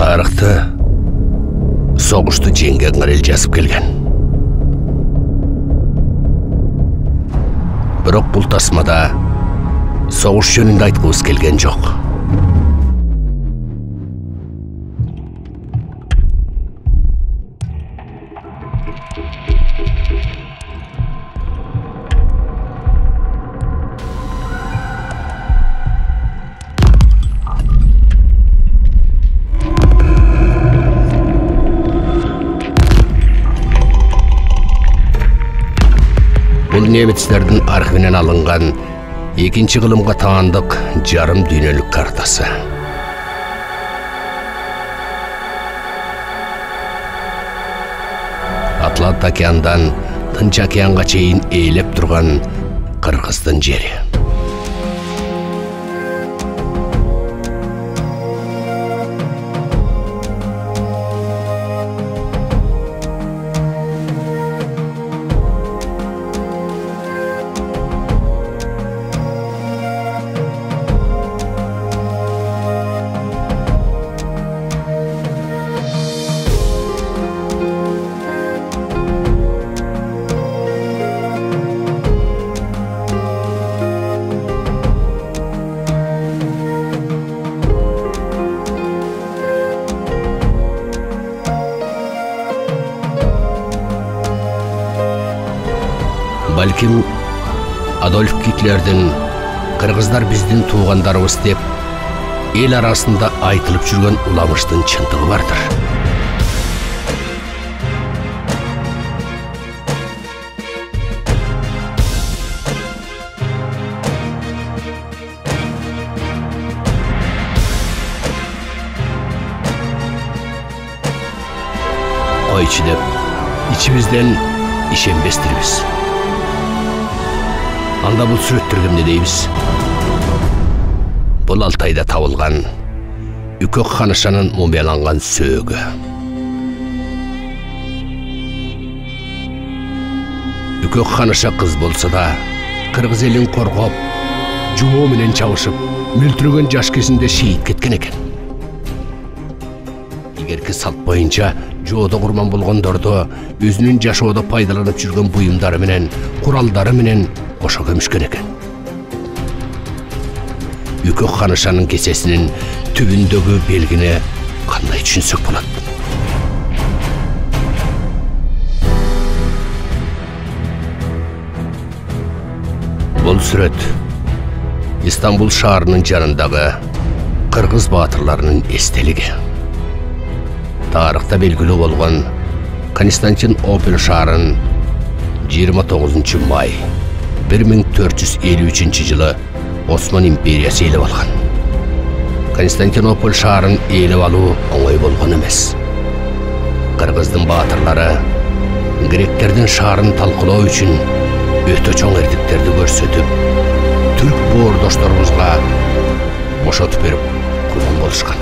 Тарыхты соғышты жеңген ел жазып келген. Бірақ бұл тасмада соғыш жөнінде айтқымыз келген жоқ. Бұл немецтердің архивінен алынған екінші ғылымға таандық жарым дүйнөлүк картасы. Атлант океандан Тынч океанға чейін эйлеп тұрған Қырғыздың жері. Бәлкім Адольф Гитлердің «Қырғыздар біздің туғандарыбыз» деп ел арасында айтылып жүрген уламыштың чындығы бардыр. Қойчы деп, içimizden işenбестірбіз. Анда бұл сүреттіргімде дейбіз. Бұл Алтайда табылған Үкөк ханышанын мумияланған сөгі. Үкөк ханыша қыз болса да, Қырғыз елін қорғап, жуо менен чабышып, мүлтірген жаш кезінде шейіт кеткен екен. Егерки салт бойынша жоода құрман болғандарды өзінің жашоодо пайдаланып жүрген бұйымдары менен, құралдары менен қоша көмішкен екен. Үкөк ханышаның кесесінің түбіндегі белгіні қандай түсінсек болады? Бұл сүрет Истанбул шаарынын жанындағы Қырғыз батырларының естелігі. Тарихта белгілі болған Константинополь шаарын 29 май 1453 жылы Осман империясы еліп алған. Константинополь шаарын еліп алу оңай болған емес. Қырғыздың батырлары гректердің шаарын талқылау үшін өте чоң ерліктерді көрсетіп, түрк боордошторубузга бошотуп берип курман болушкан.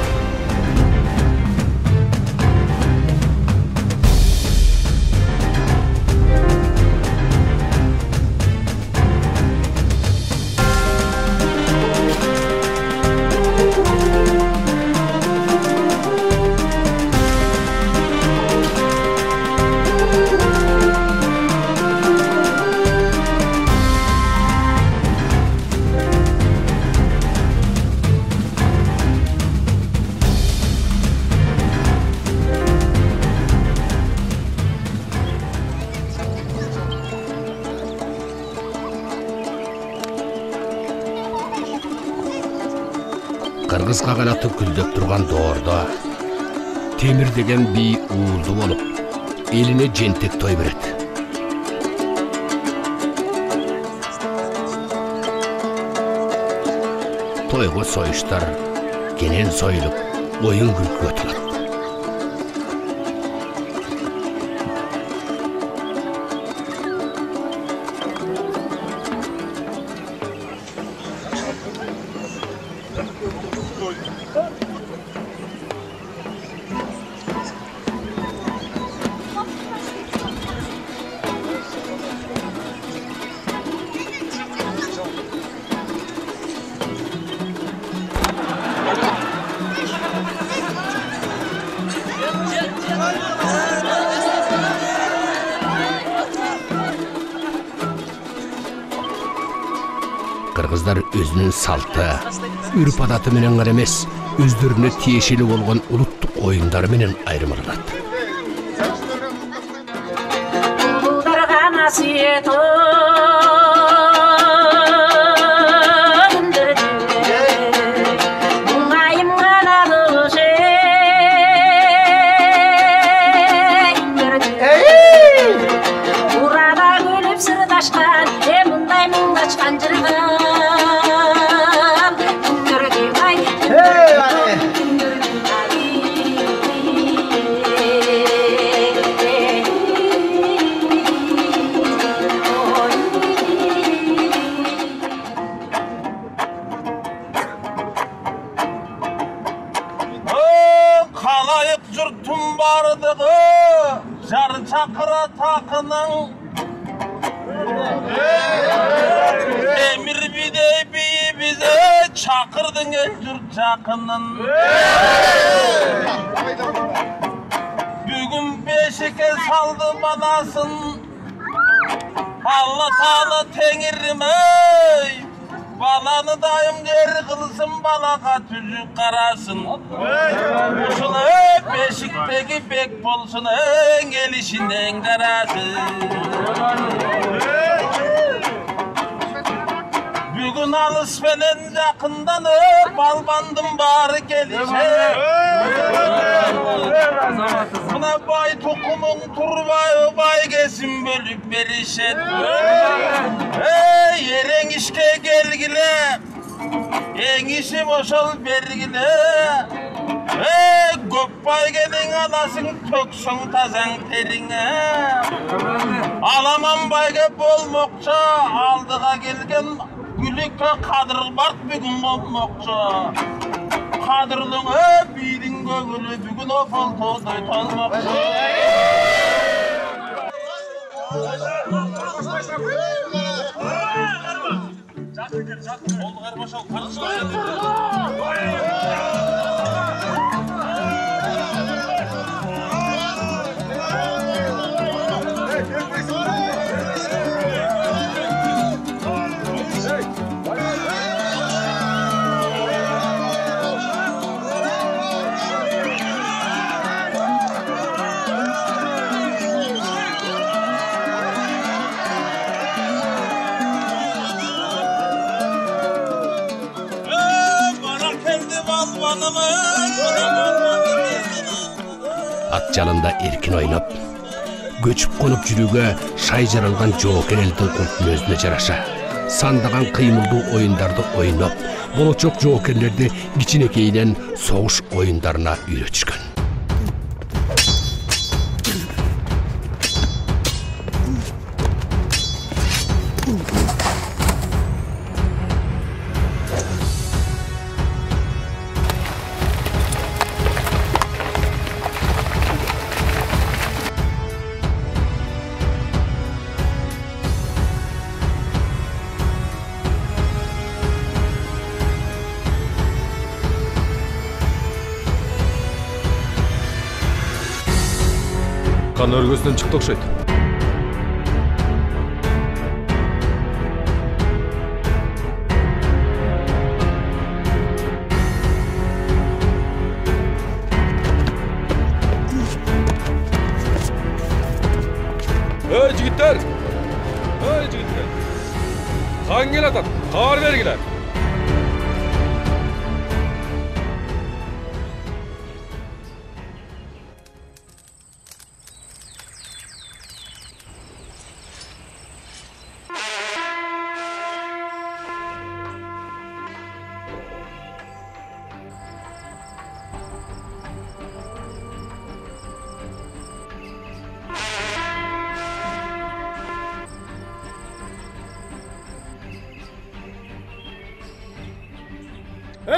Қырғыз қағанаты күлдеп тұрған доорда темір деген би уылды болып, еліне жентек той береді. Тойғы сойыштар кенен сойылып, ойын күлкі өтіледі. Kırgızlar özünün saltı, ürp adatı menen gara emes, özlerine tiyешeli bolgan uluttuk oyundары menen ayrımlanat. Çakıra takının emir bidey bize çakırdın öldür çakının bugün beşike saldı banasın Allah Teala Tengrim ey balanı dayım geri kılsın balaka tüzük karasın Uşunu beşikteki bek bolsun gelişinden karasın Bugün alış belen yakından balbandım bari gelişe Buna bay tokumun turbayı bay gelsin bölük berişet Yeren işke gelgile En işi boşal bergile Gökbay gelin alasın töksün tazan terine Alaman bayga bolmokça aldığa gelgen Gülükke kadırıl bart bugün olmokça Kadırılın bidin gögülü bugün o folto'da tolmokça Oldu karmaşal At jalında erkin oynap, göçüp konup жүрүүгө шай жаралган жоокер элдин култун өзүнө жараша. Сандаган кыймылдуу оюндарды ойноп, болочок жоокерлерди кичинекейден согуш оюндарына үйрөтүшкөн. Kan örgüsünden çıktı okşaydı. Ey jigitler! Ey jigitler! Kan gel atan, kavar vergiler.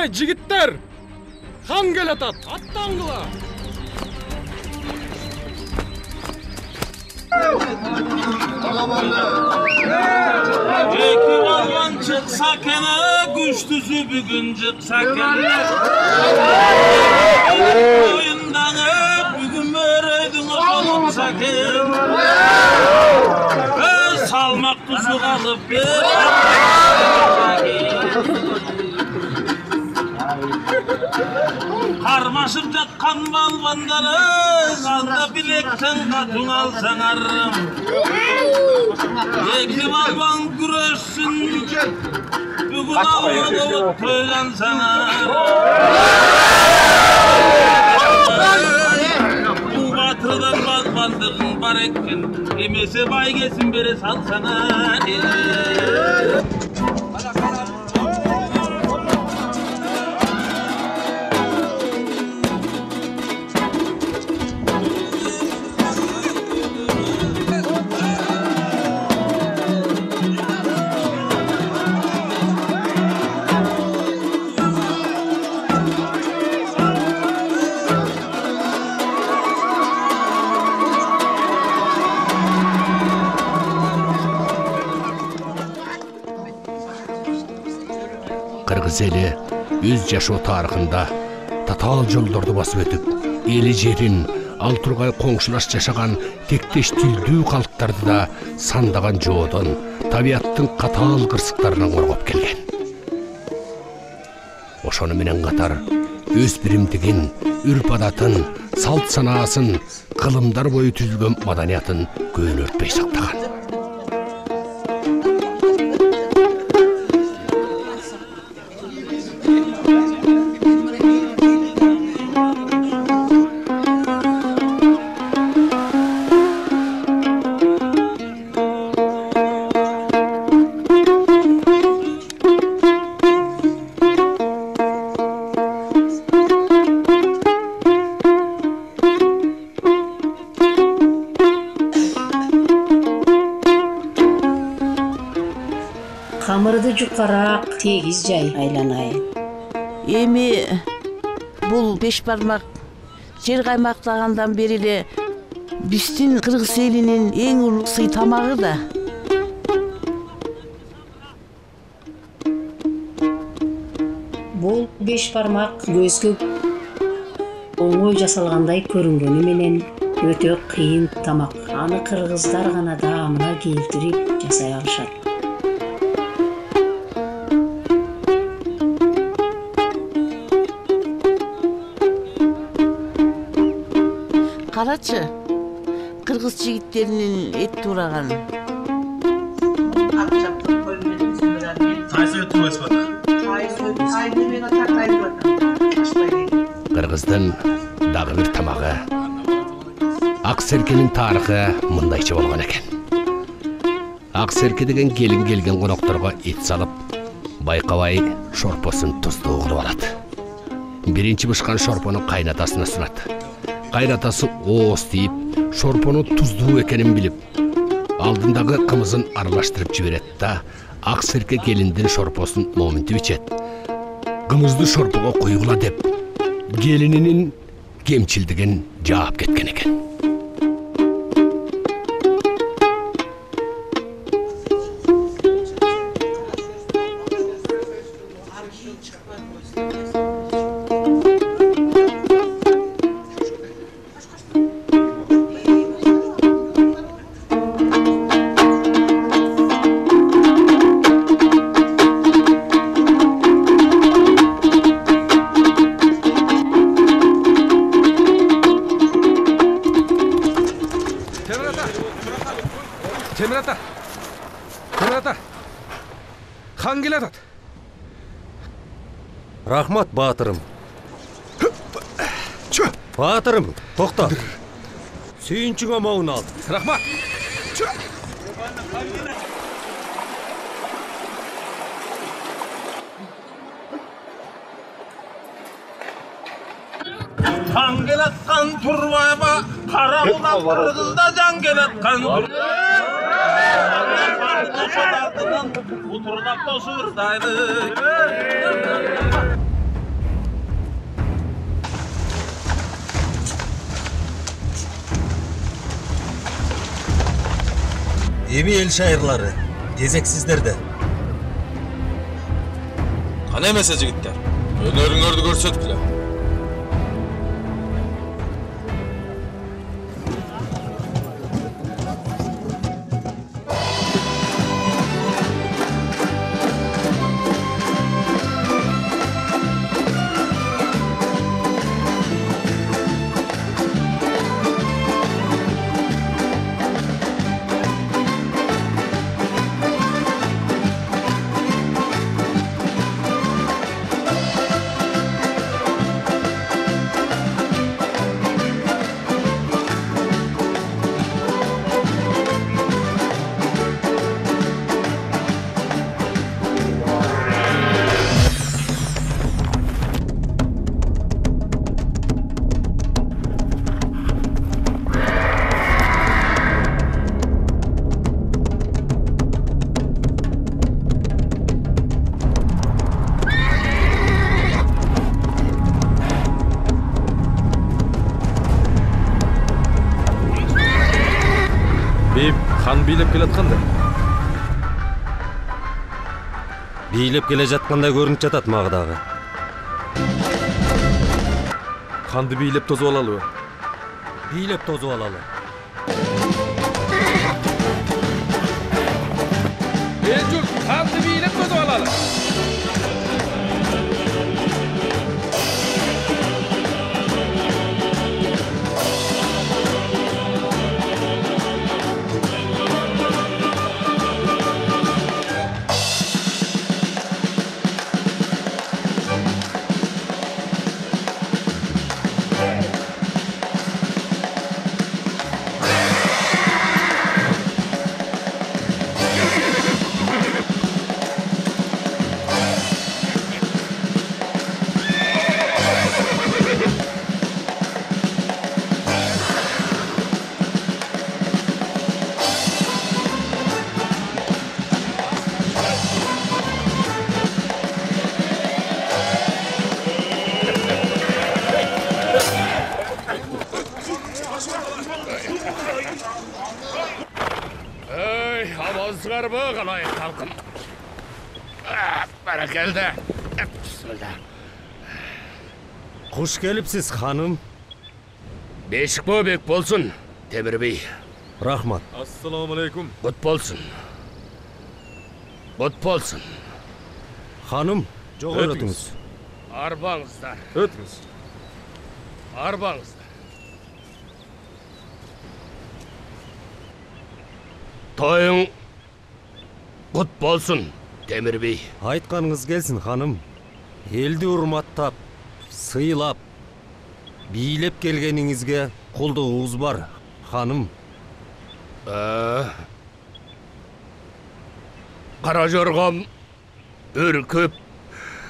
Ey jigitler! Kan gel atat, attangıla! Ekip alman çıksa kene, güçlüsü bugün çıksa kene. Oyundan bugün öğreydin olsa kene. Salmak tuzu kalıp bir Karmaşıp жатқан балбандары, алда білектен қатың алсаңарым. Екі балбан күресін, бүгін ауылы тойлансаңар. Бұл батырдан балбандығын бар екен, емесі бай кесін бере салсаңар. Кыргыз эли өз жашоо тарыхында татаал жолдорду басып өтүп, эли жерин, ал тургай коңшулаш жашаган тектеш тилдүү калктарды да сандаган жоодон, табияттын катаал кырсыктарынан коргоп келген. Ошону менен катар өз биримдигин, үрп-адатын, салт санаасын, кылымдар бою түзүлгөн маданиятын көөнөртпөй сактаган. Камырды жукараак тегиз жай айланайын. Эми бул беш бармак жер каймактагандан бери эле биздин кыргыз элинин эң улуу сый тамагы да. Бул беш бармак көзгө оңой жасалгандай көрүнгөнү менен өтө кыйын тамак. Аны кыргыздар гана даамына келтирип жасай алышат. Карачы, кыргыз жигиттеринин эт тураган. Кыргыздын дагы бир тамагы ак серкенин тарыхы мындайча болгон экен. Ак серке деген келин келген конокторго эт салып, байкабай шорпосун туздуу кылып алат. Биринчи бышкан шорпону кайнатасына сунат. Кайнатасы ооз тийип, шорпону туздуу экенин билип, алдындагы кымызын аралаштырып жиберет да, ак серке келиндин шорпосун моминтип ичет. Кымызды шорпого куйгула деп, келининин кемчилдигин жаап кеткен экен. Темир ата, хан келатат. Рахмат, батырым. Батырым, токта. Сүйүнчүңө моун ал. Рахмат. Хан келатқан турбайба, қарауылдан қырғызда жан келатқан Утурлап тосырдайды. Эми эл шайырлары, кезексиздерде. Кана эмесе жигиттер? Өнөрүңөрдү көрсөткүлө. Хан бийлеп келатканда. Бийлеп келе жаткандай көрүнүп жатат мага дагы. Ханды бийлеп тозуп алалыбы? Бийлеп тозуп алалы. Журт, ханды бийлеп тозуп алалы. Amazsızlar bu kalay halkım. Berekelde. Bismillah. Kuş gelipsiz hanım. Beşik bu bek bolsun, Temir Bey. Rahmat. Assalamu alaikum. Gut bolsun. Gut bolsun. Hanım, çok Ötünüz. öğretiniz. Arbanızlar, Ötünüz. arbanızlar. Toyun gut bolsun, Temir Bey. Айтқаныңыз келсін ханым. Елді урматтап, сыйлап, бийлеп келгениңизге кулдугуңуз бар, ханым. Kara jorgam, ürküp.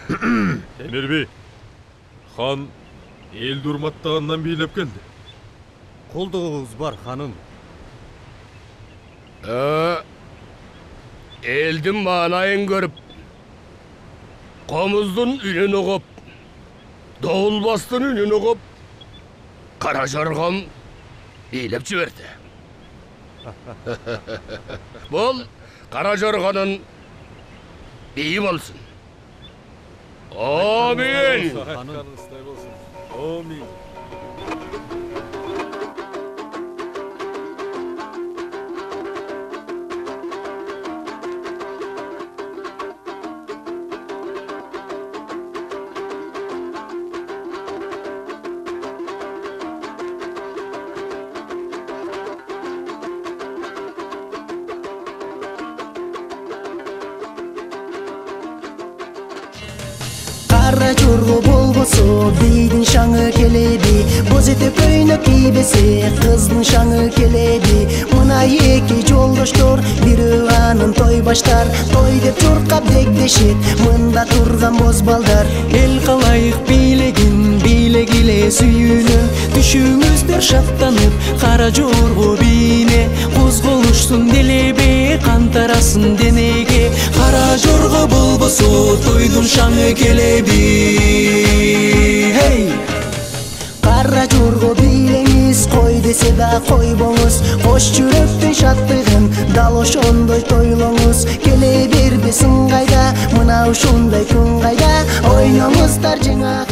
Темир Бей, хан ел урматтагандан бийлеп келди. Кулдугуңуз бар, ханым. Eldim manayın görüp, komuzdun ününü kop, doğul bastın ününü kop, kara jorgam iyilep çiverdi. Bol, kara jorganın iyi bolsun. Amin. Amin. Kara jorgo bolboso biydin şаңы келеди, боз этеп көйнөк кийбесе кыздын шаңы келеди. Мына эки жолдоштор бирөө анын той баштар, той деп журтка бегдешет мында турган боз балдар. Эл калайык бийлегин бийлегиле сүйүүнө, түшүңүздөр шаттанып кара жорго бийне, козголушсун делебе кантарасын денеге. Кара жорго болбосо тойдун шаңы келеби. Hey! Kara jorgo biylеңиз, кой десе да койбоңуз, кош жүрөктүн шаттыгын дал ошондой тойлоңуз. Келе бербесин кайда, мына ушундай күн кайда, ойноңуздар жеңак.